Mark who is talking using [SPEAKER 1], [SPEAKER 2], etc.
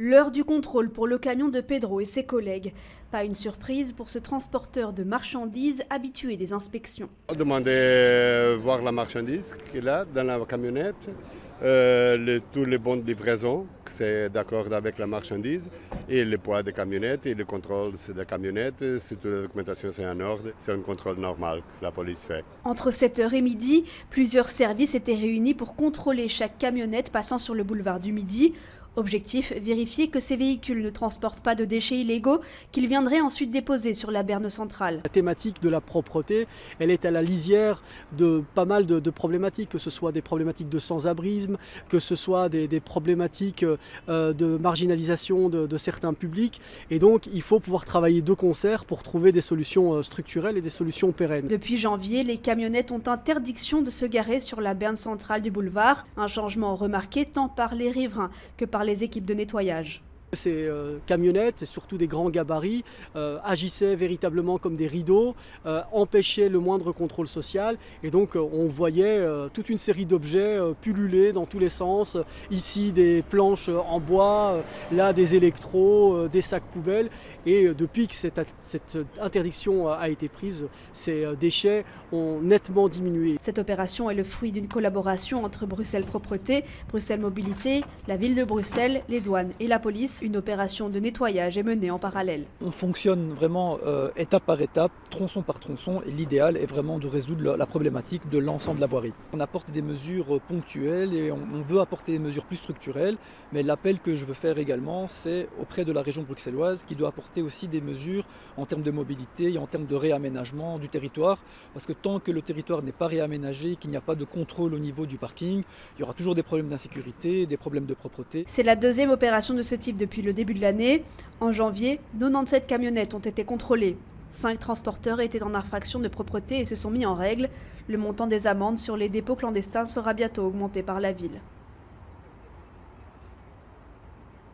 [SPEAKER 1] L'heure du contrôle pour le camion de Pedro et ses collègues. Pas une surprise pour ce transporteur de marchandises habitué des inspections.
[SPEAKER 2] On demandait voir la marchandise qu'il a dans la camionnette, tous les bons de livraison, que c'est d'accord avec la marchandise, et le poids de camionnette et le contrôle de la camionnette, si toute la documentation c'est en ordre, c'est un contrôle normal que la police fait.
[SPEAKER 1] Entre 7 heures et midi, plusieurs services étaient réunis pour contrôler chaque camionnette passant sur le boulevard du Midi. Objectif, vérifier que ces véhicules ne transportent pas de déchets illégaux qu'ils viendraient ensuite déposer sur la berne centrale.
[SPEAKER 3] La thématique de la propreté, elle est à la lisière de pas mal de problématiques, que ce soit des problématiques de sans-abrisme, que ce soit des problématiques de marginalisation de certains publics. Et donc, il faut pouvoir travailler de concert pour trouver des solutions structurelles et des solutions pérennes.
[SPEAKER 1] Depuis janvier, les camionnettes ont interdiction de se garer sur la berne centrale du boulevard. Un changement remarqué tant par les riverains que par les équipes de nettoyage.
[SPEAKER 3] Ces camionnettes, et surtout des grands gabarits, agissaient véritablement comme des rideaux, empêchaient le moindre contrôle social. Et donc on voyait toute une série d'objets pulluler dans tous les sens. Ici des planches en bois, là des électros, des sacs poubelles. Et depuis que cette interdiction a été prise, ces déchets ont nettement diminué.
[SPEAKER 1] Cette opération est le fruit d'une collaboration entre Bruxelles Propreté, Bruxelles Mobilité, la ville de Bruxelles, les douanes et la police. Une opération de nettoyage est menée en parallèle.
[SPEAKER 4] On fonctionne vraiment étape par étape, tronçon par tronçon, et l'idéal est vraiment de résoudre la problématique de l'ensemble de la voirie. On apporte des mesures ponctuelles et on veut apporter des mesures plus structurelles, mais l'appel que je veux faire également, c'est auprès de la région bruxelloise qui doit apporter aussi des mesures en termes de mobilité et en termes de réaménagement du territoire, parce que tant que le territoire n'est pas réaménagé, qu'il n'y a pas de contrôle au niveau du parking, il y aura toujours des problèmes d'insécurité, des problèmes de propreté.
[SPEAKER 1] C'est la deuxième opération de ce type depuis le début de l'année. En janvier, 97 camionnettes ont été contrôlées. 5 transporteurs étaient en infraction de propreté et se sont mis en règle. Le montant des amendes sur les dépôts clandestins sera bientôt augmenté par la ville.